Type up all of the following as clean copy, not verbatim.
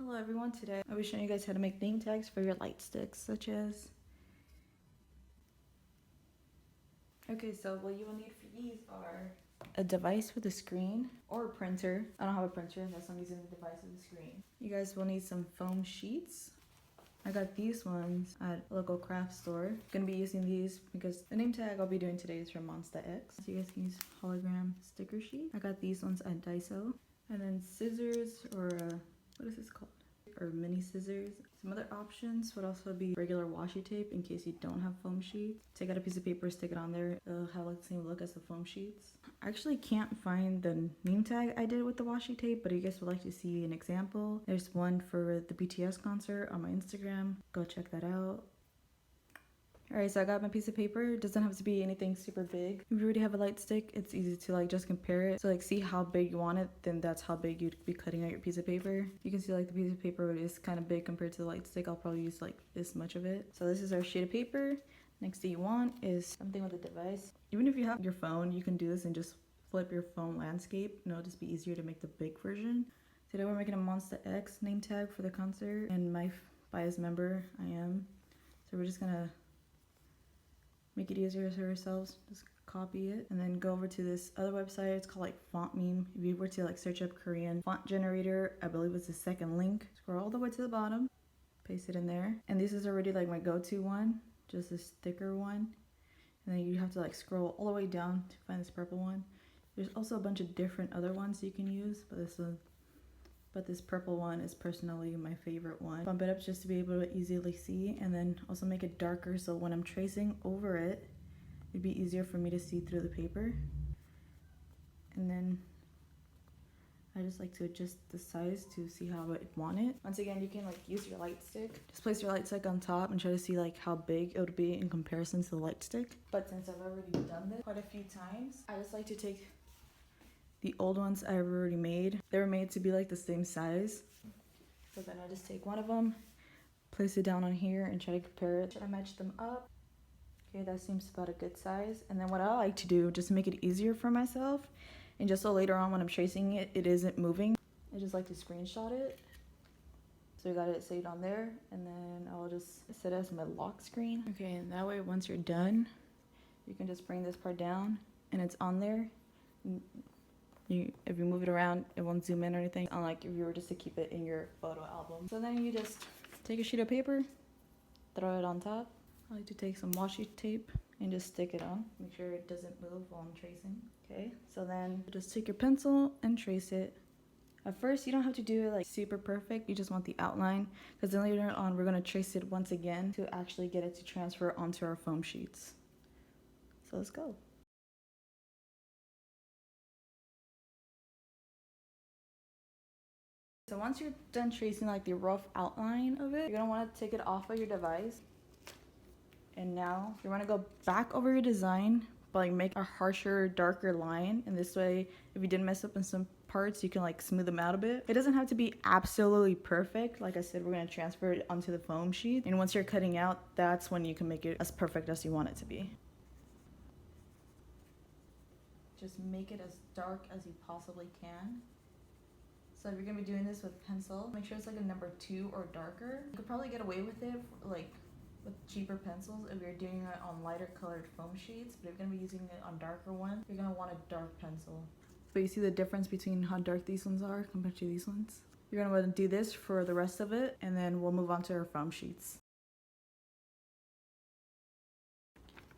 Hello everyone, today I'll be showing you guys how to make name tags for your light sticks, such as... Okay, so what you will need for these are a device with a screen or a printer. I don't have a printer, that's why I'm using the device with a screen. You guys will need some foam sheets. I got these ones at a local craft store. Gonna be using these because the name tag I'll be doing today is from Monster X. So you guys can use hologram sticker sheet. I got these ones at Daiso. And then scissors or what is this called? Or mini scissors. Some other options would also be regular washi tape in case you don't have foam sheets. Take out a piece of paper, stick it on there. It'll have like the same look as the foam sheets. I actually can't find the name tag I did with the washi tape, but if you guys would like to see an example, there's one for the BTS concert on my Instagram. Go check that out. Alright, so I got my piece of paper. It doesn't have to be anything super big. If you already have a light stick, it's easy to like just compare it. So like see how big you want it, then that's how big you'd be cutting out your piece of paper. You can see like the piece of paper is kind of big compared to the light stick. I'll probably use like this much of it. So this is our sheet of paper. Next thing you want is something with a device. Even if you have your phone, you can do this and just flip your phone landscape. It'll just be easier to make the big version. Today we're making a Monster X name tag for the concert, and my bias member I am. So we're just gonna make it easier for ourselves. Just copy it and then go over to this other website. It's called like Font Meme. If you were to like search up Korean font generator, I believe it's the second link. Scroll all the way to the bottom, paste it in there. And this is already like my go-to one, just this thicker one. And then you have to like scroll all the way down to find this purple one. There's also a bunch of different other ones you can use, but this purple one is personally my favorite one. Bump it up just to be able to easily see, and then also make it darker so when I'm tracing over it, it'd be easier for me to see through the paper. And then I just like to adjust the size to see how I want it. Once again, you can like use your light stick. Just place your light stick on top and try to see like how big it would be in comparison to the light stick. But since I've already done this quite a few times, I just like to take the old ones I've already made. They were made to be like the same size. So then I just take one of them, place it down on here and try to compare it. Try to match them up. Okay, that seems about a good size. And then what I like to do, just to make it easier for myself, and just so later on when I'm tracing it, it isn't moving, I just like to screenshot it. So you got it saved on there, and then I'll just set it as my lock screen. Okay, and that way once you're done, you can just bring this part down and it's on there. If you move it around, it won't zoom in or anything, unlike if you were just to keep it in your photo album. So then you just take a sheet of paper, throw it on top. I like to take some washi tape and just stick it on. Make sure it doesn't move while I'm tracing. Okay, so then just take your pencil and trace it. At first, you don't have to do it like super perfect. You just want the outline, because then later on, we're gonna trace it once again to actually get it to transfer onto our foam sheets. So let's go. So once you're done tracing like the rough outline of it, you're gonna wanna take it off of your device. And now you wanna go back over your design, but like make a harsher, darker line. And this way, if you did mess up in some parts, you can like smooth them out a bit. It doesn't have to be absolutely perfect. Like I said, we're gonna transfer it onto the foam sheet. And once you're cutting out, that's when you can make it as perfect as you want it to be. Just make it as dark as you possibly can. So if you're gonna be doing this with pencil, make sure it's like a number 2 or darker. You could probably get away with it like with cheaper pencils if you're doing it on lighter colored foam sheets, but if you're gonna be using it on darker ones, you're gonna want a dark pencil. But you see the difference between how dark these ones are compared to these ones? You're gonna want to do this for the rest of it, and then we'll move on to our foam sheets.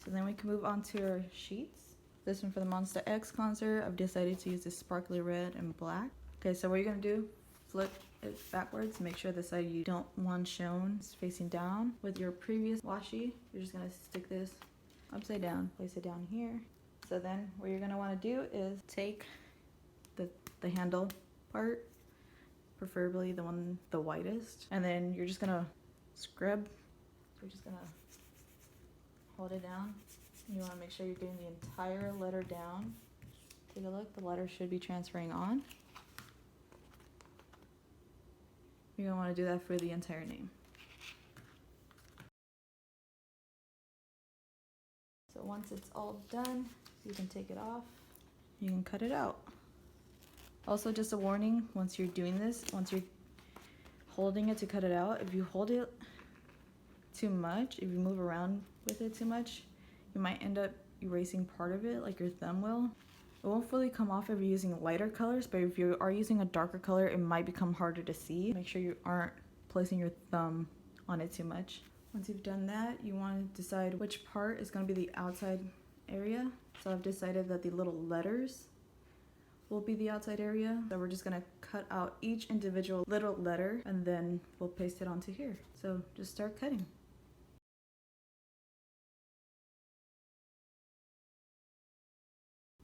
So then we can move on to our sheets. This one for the Monster X concert, I've decided to use this sparkly red and black. Okay, so what you're gonna do, flip it backwards, make sure the side you don't want shown is facing down. With your previous washi, you're just gonna stick this upside down, place it down here. So then what you're gonna wanna do is take the handle part, preferably the whitest, and then you're just gonna scrub. So you're just gonna hold it down. You wanna make sure you're getting the entire letter down. Take a look, the letter should be transferring on. You're gonna wanna do that for the entire name. So once it's all done, you can take it off, you can cut it out. Also, just a warning, once you're doing this, once you're holding it to cut it out. If you hold it too much, if you move around with it too much, you might end up erasing part of it, like your thumb will. It won't fully come off if you're using lighter colors, but if you are using a darker color, it might become harder to see. Make sure you aren't placing your thumb on it too much. Once you've done that, you want to decide which part is going to be the outside area. So I've decided that the little letters will be the outside area. So we're just going to cut out each individual little letter and then we'll paste it onto here. So just start cutting.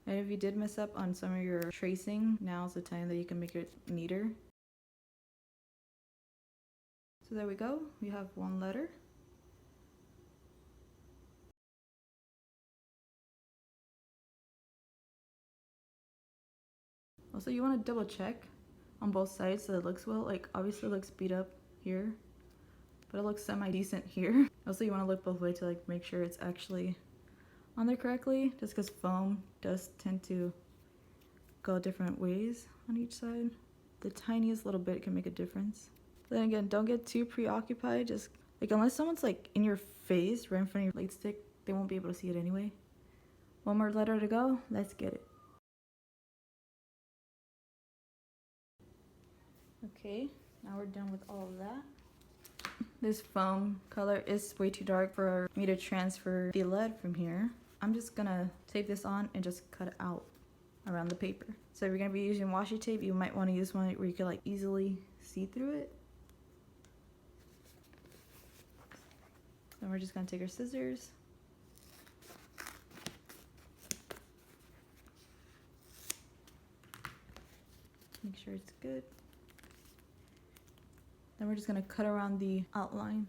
And if you did mess up on some of your tracing, now's the time that you can make it neater. So there we go, we have one letter. Also, you want to double check on both sides so it looks well. Like, obviously it looks beat up here, but it looks semi-decent here. Also, you want to look both ways to like make sure it's actually on there correctly, just because foam does tend to go different ways on each side. The tiniest little bit can make a difference. But then again, don't get too preoccupied. Just like, unless someone's like in your face right in front of your light stick, they won't be able to see it anyway. One more letter to go. Let's get it. Okay, now we're done with all of that. This foam color is way too dark for me to transfer the lead from here. I'm just gonna tape this on and just cut it out around the paper. So if you're gonna be using washi tape, you might want to use one where you can like easily see through it. Then we're just gonna take our scissors. Make sure it's good. Then we're just gonna cut around the outline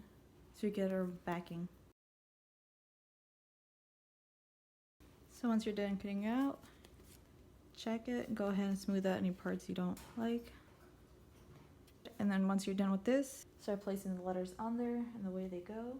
so we get our backing. So once you're done cutting it out, check it and go ahead and smooth out any parts you don't like. And then once you're done with this, start placing the letters on there and the way they go.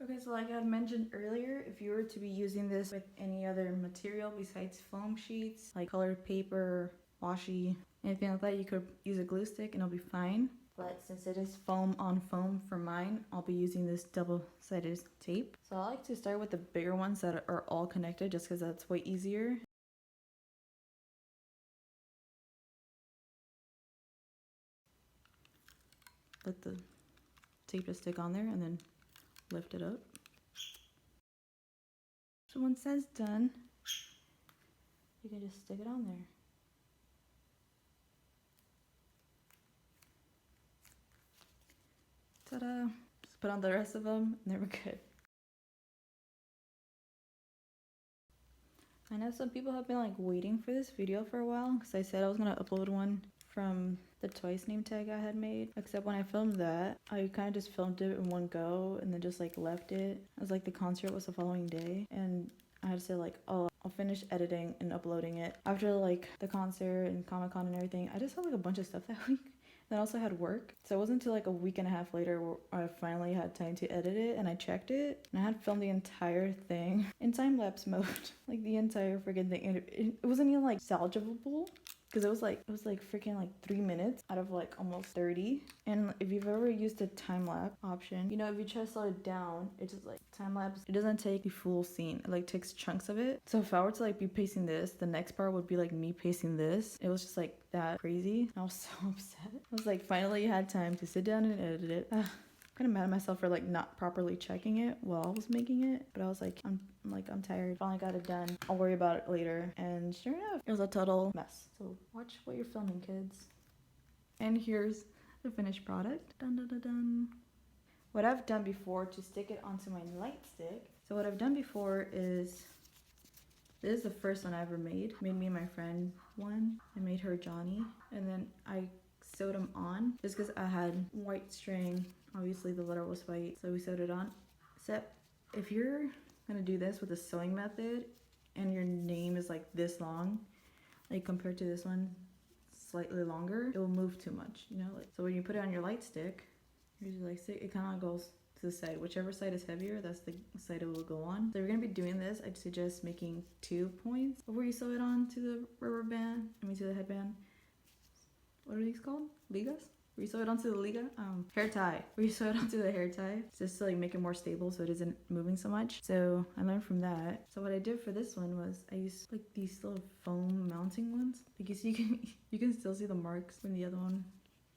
Okay, so like I had mentioned earlier, if you were to be using this with any other material besides foam sheets, like colored paper, washi, anything like that, you could use a glue stick and it'll be fine. But since it is foam on foam for mine, I'll be using this double-sided tape. So I like to start with the bigger ones that are all connected just because that's way easier. Let the tape just stick on there and then lift it up. So once that's done, you can just stick it on there. Ta-da! Just put on the rest of them and then we're good. I know some people have been like waiting for this video for a while because I said I was gonna upload one from the Twice name tag I had made, except when I filmed that, I kind of just filmed it in one go and then just like left it as like the concert was the following day, and I had to say like, oh, I'll finish editing and uploading it after like the concert and Comic-Con and everything. I just had like a bunch of stuff that week. Then I also had work, so it wasn't until like a week and a half later where I finally had time to edit it, and I checked it, and I had filmed the entire thing in time-lapse mode. Like the entire freaking thing, and it wasn't even like salvageable, because it was like freaking like 3 minutes out of like almost 30. And if you've ever used the time-lapse option, you know, if you try to slow it down, it's just like time-lapse, it doesn't take the full scene, it like takes chunks of it. So if I were to like be pacing this, the next part would be like me pacing this. It was just like that crazy. I was so upset. I was like, finally you had time to sit down and edit it. I'm kind of mad at myself for like not properly checking it while I was making it, but I was like, I'm tired. Finally got it done. I'll worry about it later. And sure enough, it was a total mess. So watch what you're filming, kids. And here's the finished product. Dun, dun, dun, dun. What I've done before to stick it onto my light stick. So what I've done before is, this is the first one I ever made. Made me and my friend one. I made her Johnny. And then I sewed them on just because I had white string. Obviously the letter was white, so we sewed it on. Except if you're gonna do this with a sewing method and your name is like this long, like compared to this one slightly longer, it will move too much, you know? Like, so when you put it on your light stick, usually like it kind of goes to the side. Whichever side is heavier, that's the side it will go on. So if you're gonna be doing this, I'd suggest making 2 points before you sew it on to the rubber band, to the headband. what are these called? Ligas? We sew it onto the liga, hair tie. We sew it onto the hair tie just to like make it more stable so it isn't moving so much. So I learned from that. So what I did for this one was I used like these little foam mounting ones because you can still see the marks from the other one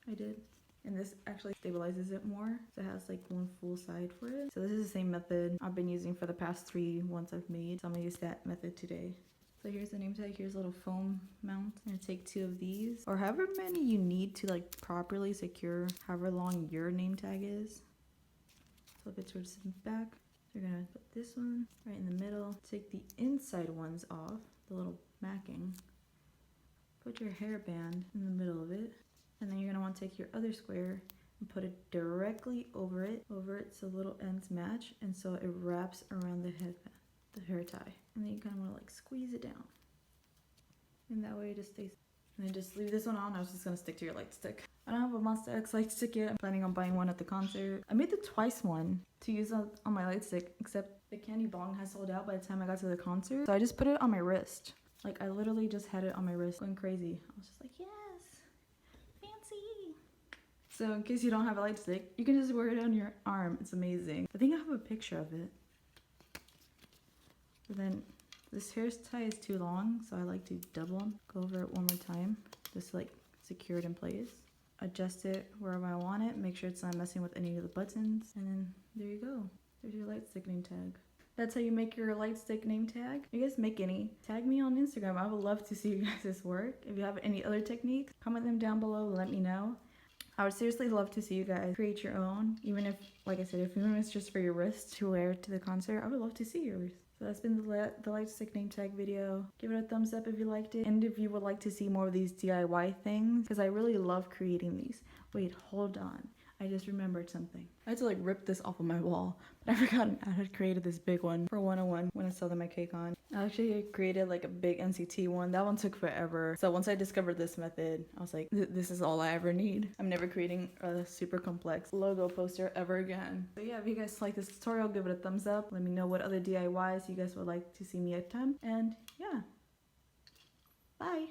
I did. And this actually stabilizes it more. So it has like one full side for it. So this is the same method I've been using for the past 3 ones I've made. So I'm gonna use that method today. So here's the name tag, here's a little foam mount. I'm gonna take 2 of these, or however many you need to like properly secure however long your name tag is. Flip it towards the back. So you're gonna put this one right in the middle. Take the inside ones off, the little backing. Put your hairband in the middle of it. And then you're gonna wanna take your other square and put it directly over it so the little ends match, and so it wraps around the headband, the hair tie. And then you kind of want to like squeeze it down, and that way it just stays. And then just leave this one on. I was just gonna stick to your light stick. I don't have a Monster X light stick yet. I'm planning on buying one at the concert. I made the twice one to use on my light stick, except the candy bong has sold out by the time I got to the concert. So I just put it on my wrist. Like I literally just had it on my wrist, going crazy. I was just like, yes, fancy. So in case you don't have a light stick, you can just wear it on your arm. It's amazing. I think I have a picture of it. But then this hair tie is too long, so I like to double them. Go over it one more time, just to, like secure it in place. Adjust it wherever I want it. Make sure it's not messing with any of the buttons. And then there you go. There's your light stick name tag. That's how you make your light stick name tag. If you guys make any, tag me on Instagram. I would love to see you guys' work. If you have any other techniques, comment them down below. Let me know. I would seriously love to see you guys create your own. Even if, like I said, if even if it's just for your wrist to wear to the concert, I would love to see yours. So that's been the light stick name tag video. Give it a thumbs up if you liked it. And if you would like to see more of these DIY things, because I really love creating these. Wait, hold on. I just remembered something. I had to like rip this off of my wall, but I forgot I had created this big one for 101 when I saw them at KCON. I actually created like a big NCT one. That one took forever. So once I discovered this method, I was like, this is all I ever need. I'm never creating a super complex logo poster ever again. So yeah, if you guys like this tutorial, give it a thumbs up. Let me know what other DIYs you guys would like to see me attempt. And yeah, bye.